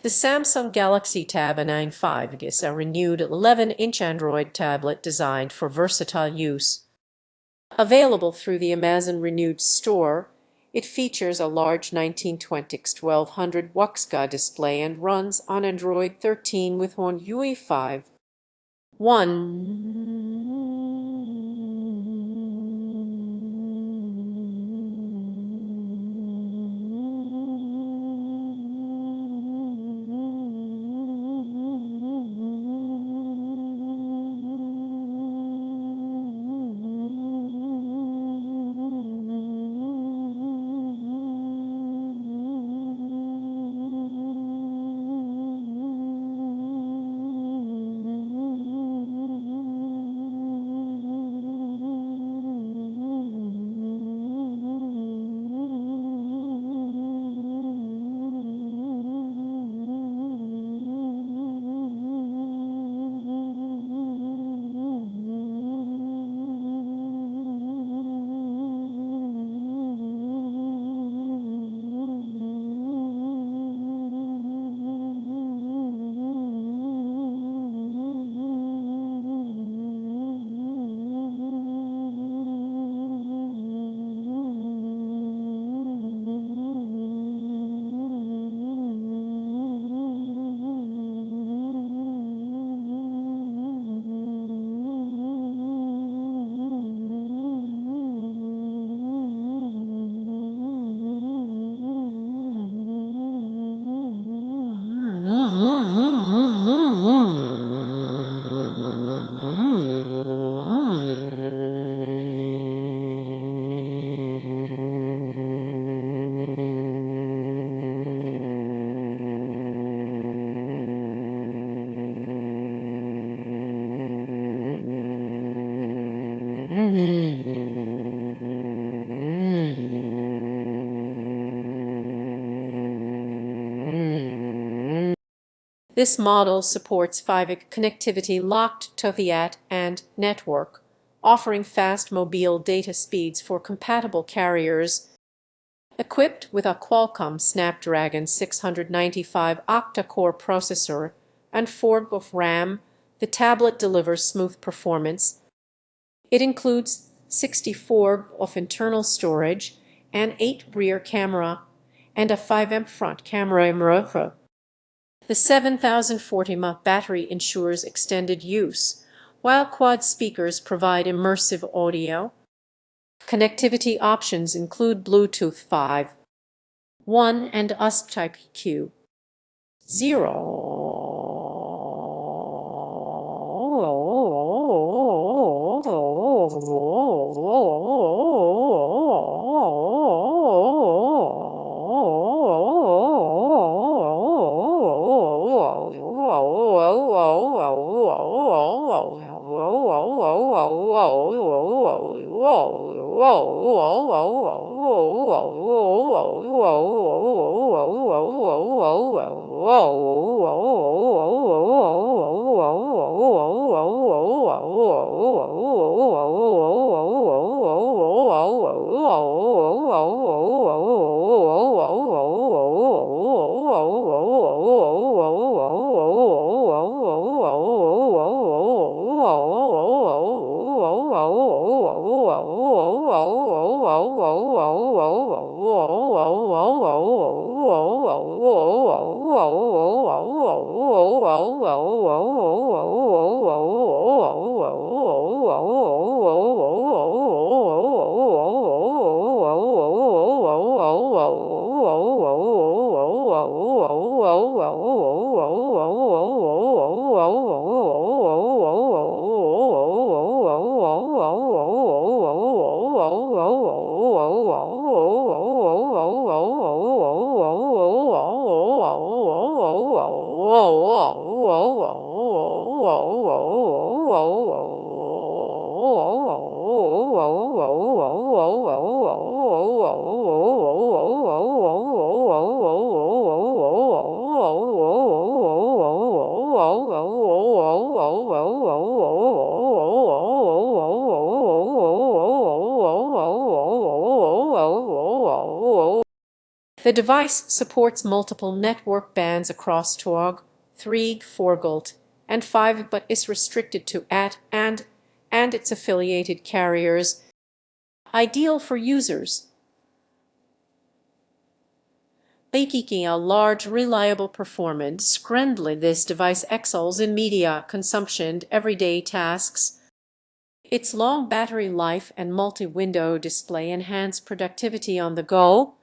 The Samsung Galaxy Tab A9 is a renewed 11-inch Android tablet designed for versatile use. Available through the Amazon Renewed store, it features a large 1920x1200 Wuxka display and runs on Android 13 with One UI 1. This model supports 5G connectivity locked to Fiat and network, offering fast mobile data speeds for compatible carriers. Equipped with a Qualcomm Snapdragon 695 octa-core processor and 4 GB of RAM, the tablet delivers smooth performance. It includes 64 GB of internal storage, and 8 rear camera, and a 5 MP front camera. The 7040 mAh battery ensures extended use, while quad speakers provide immersive audio. Connectivity options include Bluetooth 5.1 and USB Type-Q 0. The device supports multiple network bands across 2G, 3G, 4G, and 5G, but is restricted to AT and its affiliated carriers. Ideal for users seeking a large, reliable performance. Friendly, this device excels in media consumption and everyday tasks. Its long battery life and multi-window display enhance productivity on the go.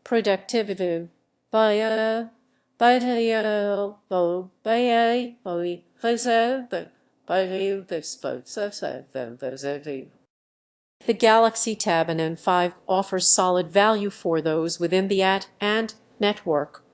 Productivity via the Galaxy Tab N5 offers solid value for those within the AT and network.